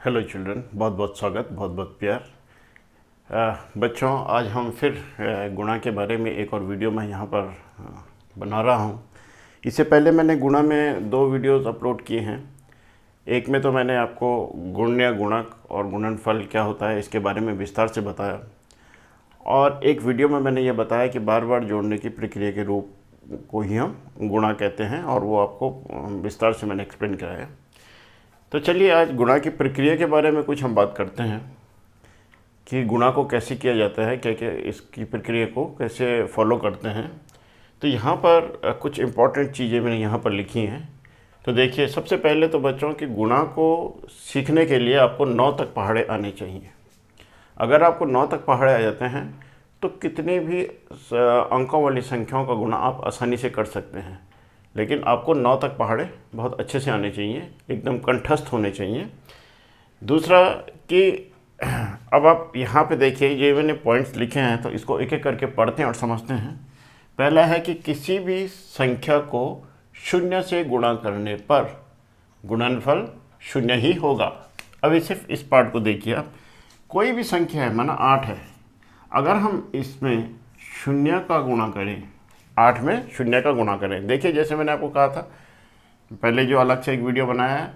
Hello children, बहुत बहुत स्वागत, बहुत बहुत प्यार। बच्चों, आज हम फिर गुणा के बारे में एक और वीडियो मैं यहाँ पर बना रहा हूँ। इससे पहले मैंने गुणा में 2 वीडियोस अपलोड किए हैं। एक में तो मैंने आपको गुण्य, गुणक और गुणनफल क्या होता है इसके बारे में विस्तार से बताया, और एक वीडियो में मैंने ये बताया कि बार बार जोड़ने की प्रक्रिया के रूप को ही हम गुणा कहते हैं, और वो आपको विस्तार से मैंने एक्सप्लेन कराया। तो चलिए आज गुणा की प्रक्रिया के बारे में कुछ हम बात करते हैं कि गुणा को कैसे किया जाता है, क्या क्या इसकी प्रक्रिया को कैसे फॉलो करते हैं। तो यहाँ पर कुछ इम्पॉर्टेंट चीज़ें मैंने यहाँ पर लिखी हैं। तो देखिए, सबसे पहले तो बच्चों कि गुणा को सीखने के लिए आपको 9 तक पहाड़े आने चाहिए। अगर आपको 9 तक पहाड़े आ जाते हैं तो कितनी भी अंकों वाली संख्याओं का गुणा आप आसानी से कर सकते हैं। लेकिन आपको 9 तक पहाड़े बहुत अच्छे से आने चाहिए, एकदम कंठस्थ होने चाहिए। दूसरा कि अब आप यहाँ पे देखिए, ये मैंने पॉइंट्स लिखे हैं तो इसको एक एक करके पढ़ते हैं और समझते हैं। पहला है कि किसी भी संख्या को 0 से गुणा करने पर गुणनफल 0 ही होगा। अभी सिर्फ इस पार्ट को देखिए आप। कोई भी संख्या है, माना 8 है, अगर हम इसमें 0 का गुणा करें, 8 में 0 का गुणा करें, देखिए जैसे मैंने आपको कहा था पहले, जो अलग से एक वीडियो बनाया है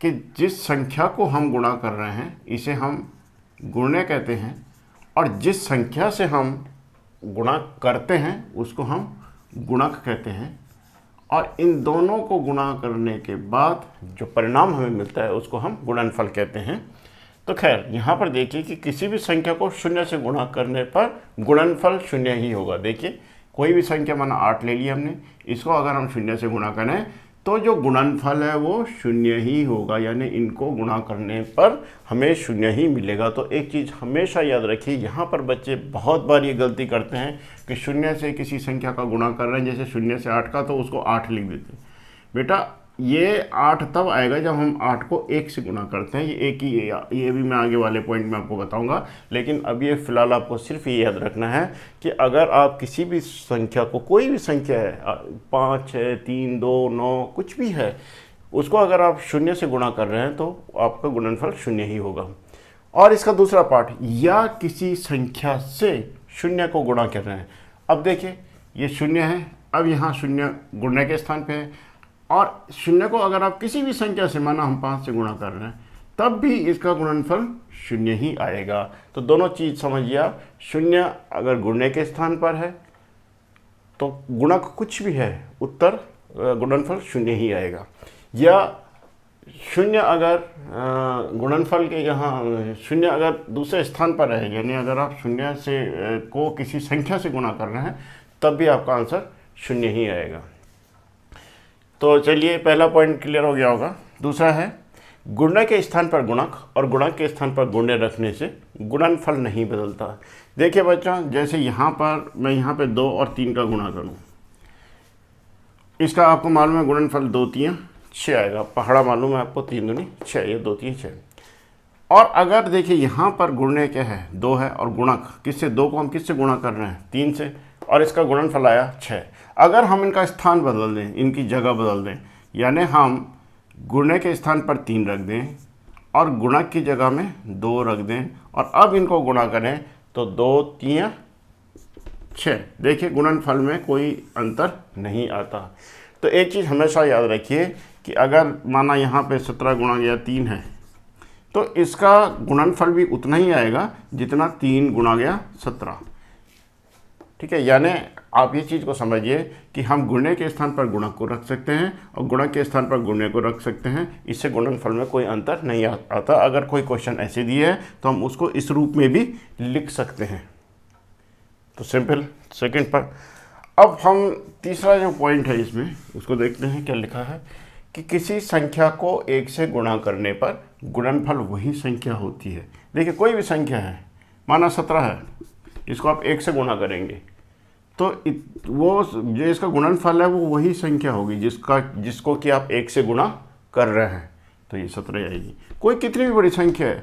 कि जिस संख्या को हम गुणा कर रहे हैं इसे हम गुण्य कहते हैं, और जिस संख्या से हम गुणा करते हैं उसको हम गुणक कहते हैं, और इन दोनों को गुणा करने के बाद जो परिणाम हमें मिलता है उसको हम गुणनफल कहते हैं। तो खैर, यहाँ पर देखिए कि किसी भी संख्या को 0 से गुणा करने पर गुणनफल 0 ही होगा। देखिए, कोई भी संख्या, माना 8 ले लिया हमने, इसको अगर हम 0 से गुणा करें तो जो गुणनफल है वो 0 ही होगा, यानी इनको गुणा करने पर हमें 0 ही मिलेगा। तो एक चीज़ हमेशा याद रखिए, यहाँ पर बच्चे बहुत बार ये गलती करते हैं कि 0 से किसी संख्या का गुणा कर रहे हैं, जैसे 0 से 8 का, तो उसको 8 लिख देते हैं। बेटा, ये 8 तब आएगा जब हम 8 को 1 से गुणा करते हैं। ये एक ही, ये भी मैं आगे वाले पॉइंट में आपको बताऊंगा, लेकिन अब ये फिलहाल आपको सिर्फ ये याद रखना है कि अगर आप किसी भी संख्या को, कोई भी संख्या है, 5, 6, 3, 2, 9, कुछ भी है, उसको अगर आप 0 से गुणा कर रहे हैं तो आपका गुणनफल 0 ही होगा। और इसका दूसरा पार्ट, या किसी संख्या से 0 को गुणा कर रहे हैं। अब देखिए, ये 0 है, अब यहाँ 0 गुणने के स्थान पे है, और 0 को अगर आप किसी भी संख्या से, माना हम 5 से गुणा कर रहे हैं, तब भी इसका गुणनफल 0 ही आएगा। तो दोनों चीज़ समझिए आप। 0 अगर गुणने के स्थान पर है तो गुणक कुछ भी है, उत्तर गुणनफल 0 ही आएगा। या 0 अगर गुणनफल के यहाँ 0 अगर दूसरे स्थान पर है, यानी अगर आप 0 से को किसी संख्या से गुणा कर रहे हैं, तब भी आपका आंसर 0 ही आएगा। तो चलिए, पहला पॉइंट क्लियर हो गया होगा। दूसरा है, गुणन के स्थान पर गुणक और गुणक के स्थान पर गुण्य रखने से गुणनफल नहीं बदलता। देखिए बच्चों, जैसे यहाँ पर मैं यहाँ पे 2 और 3 का गुणा करूँ, इसका आपको मालूम है गुणनफल 2 3 6 आएगा। पहाड़ा मालूम है आपको, 3 दूनी 6, ये 2 3 6। और अगर देखिए यहाँ पर गुण्य क्या है, 2 है, और गुणक किससे, 2 को हम किससे गुणा कर रहे हैं, 3 से, और इसका गुणनफल आया 6। अगर हम इनका स्थान बदल दें, इनकी जगह बदल दें, यानी हम गुण्य के स्थान पर 3 रख दें और गुणक की जगह में 2 रख दें, और अब इनको गुणा करें तो 2 3 6, देखिए गुणनफल में कोई अंतर नहीं आता। तो एक चीज़ हमेशा याद रखिए कि अगर माना यहाँ पे 17 गुणा गया 3 है, तो इसका गुणनफल भी उतना ही आएगा जितना 3 गुणा गया 17। ठीक है, यानी आप ये चीज़ को समझिए कि हम गुण्य के स्थान पर गुणक को रख सकते हैं और गुणक के स्थान पर गुण्य को रख सकते हैं। इससे गुणनफल में कोई अंतर नहीं आता। अगर कोई क्वेश्चन ऐसे दिए है तो हम उसको इस रूप में भी लिख सकते हैं। तो सिंपल। सेकंड पर अब हम तीसरा जो पॉइंट है इसमें, उसको देखते हैं क्या लिखा है कि किसी संख्या को 1 से गुणा करने पर गुणनफल वही संख्या होती है। देखिए, कोई भी संख्या है, माना 17 है, इसको आप 1 से गुणा करेंगे तो वो जो इसका गुणनफल है वो वही संख्या होगी जिसको कि आप 1 से गुणा कर रहे हैं, तो ये 17 आएगी। कोई कितनी भी बड़ी संख्या है,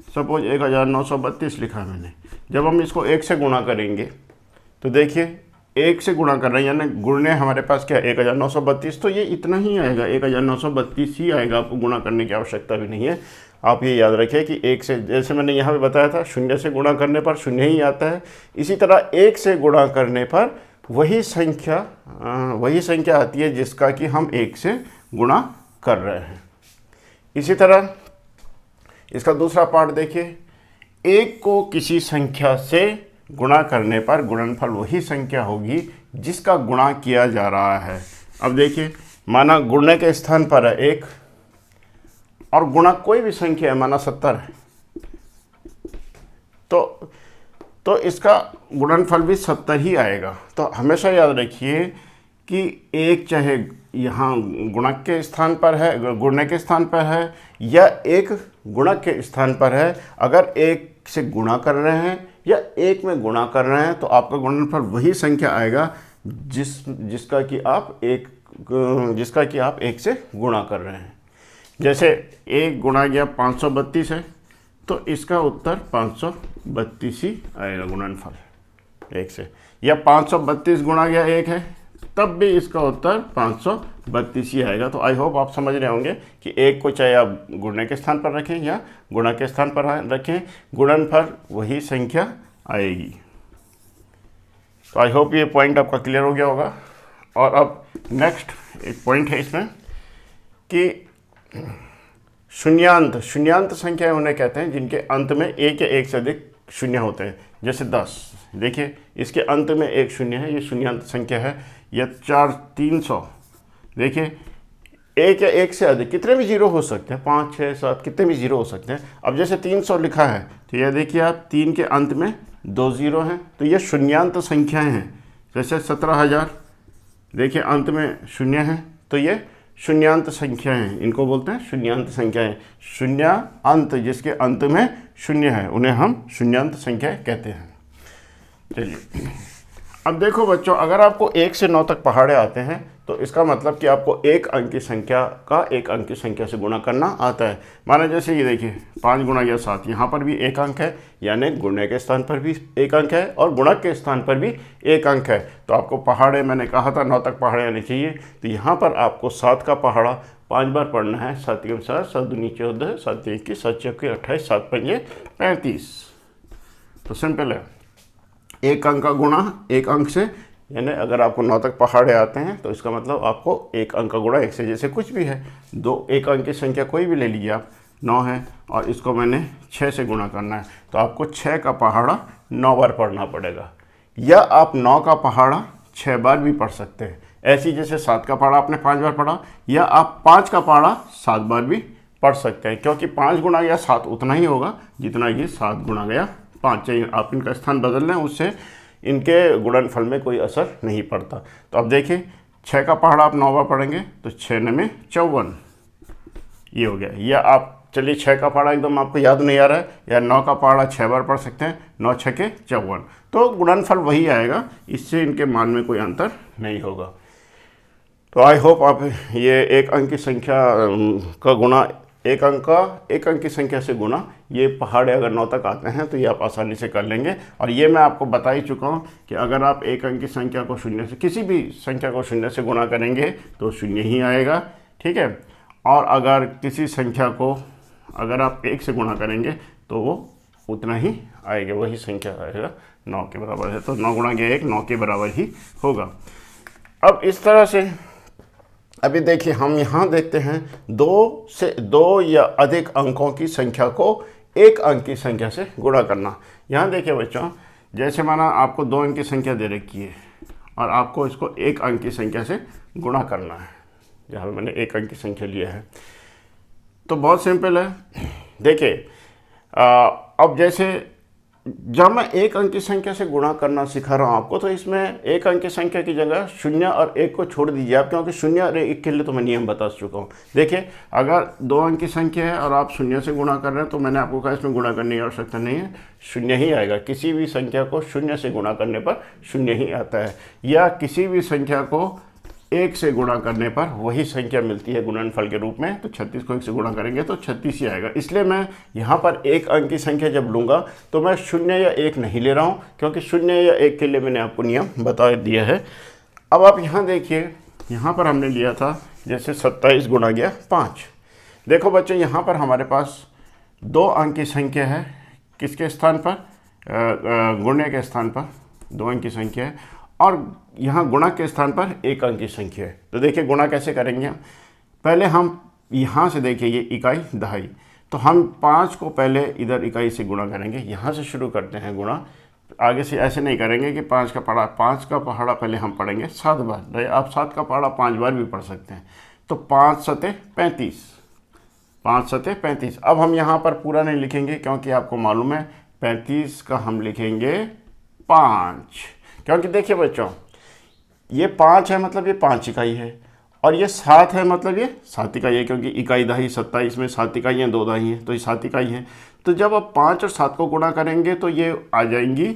सपोज 1932 लिखा है मैंने, जब हम इसको 1 से गुणा करेंगे तो देखिए 1 से गुणा कर रहे हैं, यानी गुणे हमारे पास क्या है 1932, तो ये इतना ही आएगा, 1932 ही आएगा, आपको गुणा करने की आवश्यकता भी नहीं है। आप ये याद रखिए कि 1 से, जैसे मैंने यहाँ पे बताया था, 0 से गुणा करने पर 0 ही आता है, इसी तरह 1 से गुणा करने पर वही संख्या आती है जिसका कि हम 1 से गुणा कर रहे हैं। इसी तरह इसका दूसरा पार्ट देखिए, 1 को किसी संख्या से गुणा करने पर गुणनफल वही संख्या होगी जिसका गुणा किया जा रहा है। अब देखिए, माना गुणने के स्थान पर है 1 और गुणा कोई भी संख्या है, माना 70 है, तो इसका गुणनफल भी 70 ही आएगा। तो हमेशा याद रखिए कि 1 चाहे यहाँ गुणक के स्थान पर है, गुणने के स्थान पर है, या 1 गुणक के स्थान पर है, अगर 1 से गुणा कर रहे हैं या 1 में गुणा कर रहे हैं तो आपका गुणनफल वही संख्या आएगा जिसका कि आप 1 से गुणा कर रहे हैं। जैसे 1 गुणा गया 532 है, तो इसका उत्तर 532 ही आएगा गुणनफल 1 से, या 532 गुणा गया 1 है, तब भी इसका उत्तर 532 ही आएगा। तो आई होप आप समझ रहे होंगे कि 1 को चाहे आप गुणने के स्थान पर रखें या गुणा के स्थान पर रखें, गुणनफल वही संख्या आएगी। तो आई होप ये पॉइंट आपका क्लियर हो गया होगा। और अब नेक्स्ट एक पॉइंट है इसमें कि शून्यांत संख्याएं उन्हें कहते हैं जिनके अंत में 1 या 1 से अधिक शून्य होते हैं। जैसे 10, देखिए इसके अंत में 1 शून्य है, ये शून्यांत संख्या है। या 300, देखिए 1 या 1 से अधिक कितने भी जीरो हो सकते हैं, 5, 6, 7 कितने भी जीरो हो सकते हैं। अब जैसे 300 लिखा है, तो यह देखिए आप 3 के अंत में 2 जीरो हैं, तो ये शून्यांत संख्याएं हैं। जैसे 17,000, देखिए अंत में शून्य है, तो ये शून्यांत संख्याएं हैं, इनको बोलते हैं शून्यांत संख्याएं। शून्य अंत, जिसके अंत में शून्य है, उन्हें हम शून्यांत संख्याएं कहते हैं। चलिए अब देखो बच्चों, अगर आपको 1 से 9 तक पहाड़े आते हैं तो इसका मतलब कि आपको एक अंक की संख्या का एक अंक की संख्या से गुणा करना आता है। माना जैसे ये देखिए 5 गुणा या 7, यहाँ पर भी एक अंक है, यानी गुणने के स्थान पर भी एक अंक है और गुणक के स्थान पर भी एक अंक है। तो आपको पहाड़े, मैंने कहा था 9 तक पहाड़े आने चाहिए, तो यहाँ पर आपको 7 का पहाड़ा 5 बार पढ़ना है। 7 के 7, 7 दूनी 14, 7 21, 7 चौके 28, 7 पंजे 35। तो सिंपल है, एक अंक का गुणा एक अंक से, यानी अगर आपको 9 तक पहाड़े आते हैं तो इसका मतलब आपको एक अंक का गुणा 1 से, जैसे कुछ भी है, एक अंक की संख्या कोई भी ले लीजिए आप, 9 है और इसको मैंने 6 से गुणा करना है, तो आपको 6 का पहाड़ा 9 बार पढ़ना पड़ेगा। या आप 9 का पहाड़ा 6 बार भी पढ़ सकते हैं, ऐसी जैसे 7 का पहाड़ा आपने 5 बार पढ़ा, या आप 5 का पहाड़ा 7 बार भी पढ़ सकते हैं, क्योंकि 5 गुणा गया 7 उतना ही होगा जितना कि 7 गुणा गया 5। चाहिए आप इनका स्थान बदल लें, उससे इनके गुणनफल में कोई असर नहीं पड़ता। तो अब देखिए 6 का पहाड़ा आप 9 बार पढ़ेंगे तो 6 9 54, ये हो गया। या आप चलिए 6 का पहाड़ा एकदम आपको याद नहीं आ रहा है, या 9 का पहाड़ा 6 बार पढ़ सकते हैं, 9 6 के 54, तो गुणनफल वही आएगा, इससे इनके मान में कोई अंतर नहीं होगा। तो आई होप आप ये एक अंक की संख्या का गुणा एक अंक की संख्या से गुणा, ये पहाड़े अगर 9 तक आते हैं तो ये आप आसानी से कर लेंगे। और ये मैं आपको बता ही चुका हूँ कि अगर आप एक अंक की संख्या को शून्य से, किसी भी संख्या को शून्य से गुणा करेंगे तो शून्य ही आएगा, ठीक है। और अगर किसी संख्या को अगर आप 1 से गुणा करेंगे तो वो उतना ही आएगा, वही संख्या आएगा 9 के बराबर है। तो 9 गुणा 1 9 के बराबर ही होगा। अब इस तरह से अभी देखिए हम यहाँ देखते हैं 2 या अधिक अंकों की संख्या को एक अंक की संख्या से गुणा करना। यहाँ देखिए बच्चों, जैसे माना आपको 2 अंक की संख्या दे रखी है और आपको इसको एक अंक की संख्या से गुणा करना है, जहाँ मैंने एक अंक की संख्या लिया है, तो बहुत सिंपल है। देखिए अब जैसे जब मैं एक अंक की संख्या से गुणा करना सिखा रहा हूँ आपको, तो इसमें एक अंक की संख्या की जगह 0 और 1 को छोड़ दीजिए आप, क्योंकि 0 और 1 के लिए तो मैं नियम बता चुका हूँ। देखिए अगर 2 अंक की संख्या है और आप 0 से गुणा कर रहे हैं तो मैंने आपको कहा इसमें गुणा करने की आवश्यकता नहीं है, 0 ही आएगा। किसी भी संख्या को 0 से गुणा करने पर 0 ही आता है। या किसी भी संख्या को 1 से गुणा करने पर वही संख्या मिलती है गुणनफल के रूप में। तो 36 को 1 से गुणा करेंगे तो 36 ही आएगा। इसलिए मैं यहाँ पर एक अंक की संख्या जब लूँगा तो मैं 0 या 1 नहीं ले रहा हूँ, क्योंकि 0 या 1 के लिए मैंने आपको नियम बता दिया है। अब आप यहाँ देखिए, यहाँ पर हमने लिया था जैसे 27 गुणा गया 5। देखो बच्चों, यहाँ पर हमारे पास 2 अंक की संख्या है। किसके स्थान पर? गुणने के स्थान पर 2 अंक की संख्या है, और यहाँ गुणा के स्थान पर 1 अंक की संख्या है। तो देखिए गुणा कैसे करेंगे हम। पहले हम यहाँ से देखिए, ये इकाई दहाई, तो हम 5 को पहले इधर इकाई से गुणा करेंगे। यहाँ से शुरू करते हैं गुणा, आगे से ऐसे नहीं करेंगे कि 5 का पहाड़ा पहले हम पढ़ेंगे 7 बार। आप 7 का पहाड़ा 5 बार भी पढ़ सकते हैं। तो 5 सते 35, 5 सते 35। अब हम यहाँ पर पूरा नहीं लिखेंगे, क्योंकि आपको मालूम है 35 का हम लिखेंगे 5, क्योंकि देखिए बच्चों, ये 5 है मतलब ये 5 इकाई है, और ये 7 है मतलब ये 7 इकाई है, क्योंकि इकाई दहाई 27 में 7 इकाइयाँ 2 दहाई हैं, तो ये 7 इकाई है। तो जब आप 5 और 7 को गुणा करेंगे तो ये आ जाएंगी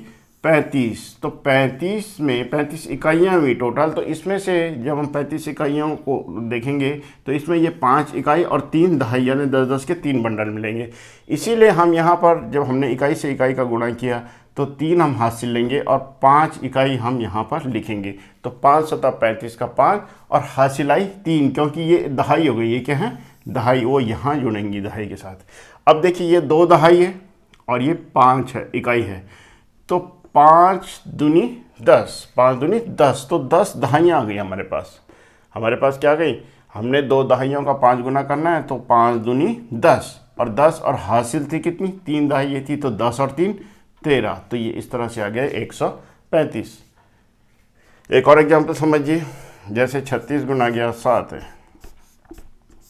35। तो 35 में 35 इकाइयाँ हुई टोटल। तो इसमें से जब हम 35 इकाइयों को देखेंगे तो इसमें ये 5 इकाई और 3 दहाई यानी 10-10 के 3 बंडल मिलेंगे। इसीलिए हम यहाँ पर जब हमने इकाई से इकाई का गुणा किया तो 3 हम हासिल लेंगे और 5 इकाई हम यहाँ पर लिखेंगे। तो 5 सता 35 का 5 और हासिल आई 3, क्योंकि ये दहाई हो गई। ये क्या है? दहाई। वो यहाँ जुड़ेंगी दहाई के साथ। अब देखिए, ये 2 दहाई है और ये 5 है इकाई है। तो 5 दूनी 10, 5 दूनी 10, तो 10 दहाइयाँ आ गई हमारे पास। हमारे पास क्या आ गई? हमने 2 दहाइयों का 5 गुना करना है, तो 5 दूनी 10, और 10 और हासिल थी कितनी? 3 दहाई थी, तो 10 और 3 13। तो ये इस तरह से आ गया 135। एक और एग्जाम्पल समझिए, जैसे 36 गुना गया 7 है,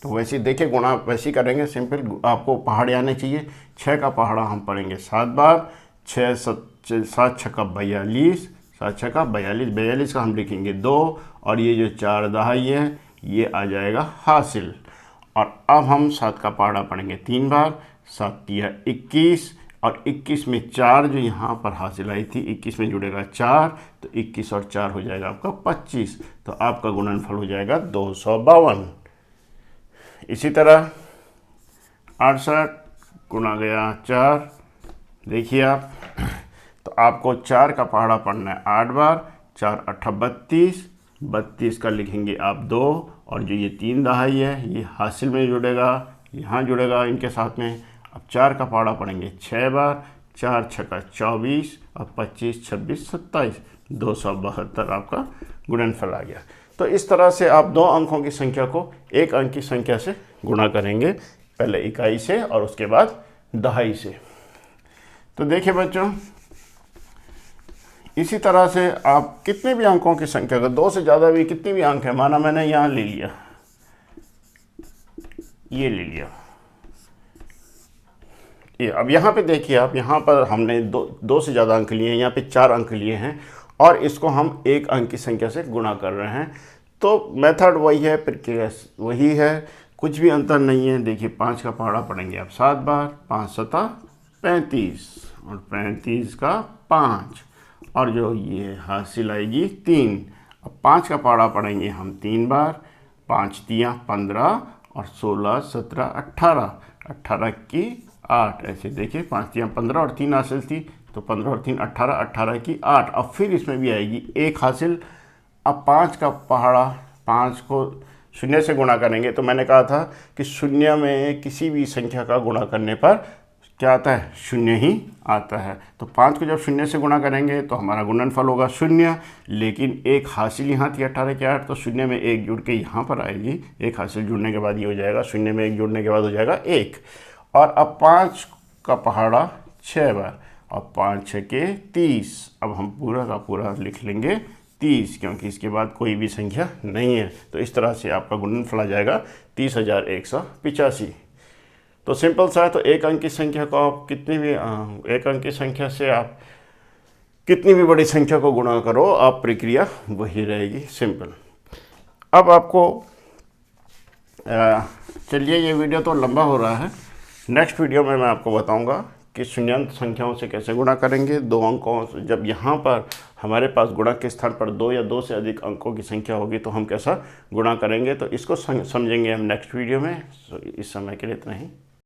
तो वैसे देखिए गुणा वैसे करेंगे सिंपल। आपको पहाड़े आने चाहिए। 6 का पहाड़ा हम पढ़ेंगे 7 बार। 7 छक्का 42, 7 छक्का 42, 42 का हम लिखेंगे 2, और ये जो 4 दहाई है ये आ जाएगा हासिल। और अब हम 7 का पहाड़ा पढ़ेंगे 3 बार। 7 तिया 21, और 21 में 4 जो यहाँ पर हासिल आई थी, 21 में जुड़ेगा 4, तो 21 और 4 हो जाएगा आपका 25। तो आपका गुणनफल हो जाएगा 252। इसी तरह 68 गुना गया 4, देखिए आप, तो आपको 4 का पहाड़ा पढ़ना है 8 बार। 4 8 32, 32 का लिखेंगे आप 2, और जो ये 3 दहाई है ये हासिल में जुड़ेगा, यहाँ जुड़ेगा इनके साथ में। अब 4 का पहाड़ा पढ़ेंगे 6 बार। 4 छक्का 24, और 25 26 27, 272 आपका गुणनफल आ गया। तो इस तरह से आप 2 अंकों की संख्या को 1 अंक की संख्या से गुणा करेंगे, पहले इकाई से और उसके बाद दहाई से। तो देखिए बच्चों, इसी तरह से आप कितने भी अंकों की संख्या का, 2 से ज़्यादा भी कितनी भी अंक है, माना मैंने यहाँ ले लिया, ये ले लिया, ये। अब यहाँ पे देखिए आप, यहाँ पर हमने 2 से ज़्यादा अंक लिए हैं, यहाँ पे 4 अंक लिए हैं, और इसको हम 1 अंक की संख्या से गुणा कर रहे हैं। तो मेथड वही है, प्रक्रिया वही है, कुछ भी अंतर नहीं है। देखिए 5 का पहाड़ा पढ़ेंगे आप 7 बार। 5 सता 35, और 35 का 5, और जो ये हासिल आएगी 3। अब 5 का पहाड़ा पढ़ेंगे हम 3 बार। 5 तिया 15, और 16 17 18, 18 की 8, ऐसे देखिए 5 तिया 15 और 3 हासिल थी, तो 15 और 3 18, 18 की 8। अब फिर इसमें भी आएगी 1 हासिल। अब 5 का पहाड़ा, 5 को 0 से गुणा करेंगे, तो मैंने कहा था कि 0 में किसी भी संख्या का गुणा करने पर क्या आता है? 0 ही आता है। तो 5 को जब 0 से गुणा करेंगे तो हमारा गुणनफल होगा 0, लेकिन 1 हासिल यहाँ थी 18 की 8, तो 0 में 1 जुड़ के यहाँ पर आएगी। 1 हासिल जुड़ने के बाद ये हो जाएगा, 0 में 1 जुड़ने के बाद हो जाएगा 1। और अब 5 का पहाड़ा 6 बार, और 5 छक्के 30। अब हम पूरा का पूरा लिख लेंगे 30, क्योंकि इसके बाद कोई भी संख्या नहीं है। तो इस तरह से आपका गुणनफल आ जाएगा 30,185। तो सिंपल सा है। तो 1 अंक की संख्या को आप कितनी भी 1 अंक की संख्या से आप कितनी भी बड़ी संख्या को गुणा करो, आप प्रक्रिया वही रहेगी, सिंपल। अब आपको चलिए, ये वीडियो तो लंबा हो रहा है, नेक्स्ट वीडियो में मैं आपको बताऊंगा कि शून्यांत संख्याओं से कैसे गुणा करेंगे। 2 अंकों से जब यहाँ पर हमारे पास गुणा के स्थान पर 2 या 2 से अधिक अंकों की संख्या होगी तो हम कैसा गुणा करेंगे, तो इसको समझेंगे हम नेक्स्ट वीडियो में। इस समय के लिए इतना ही।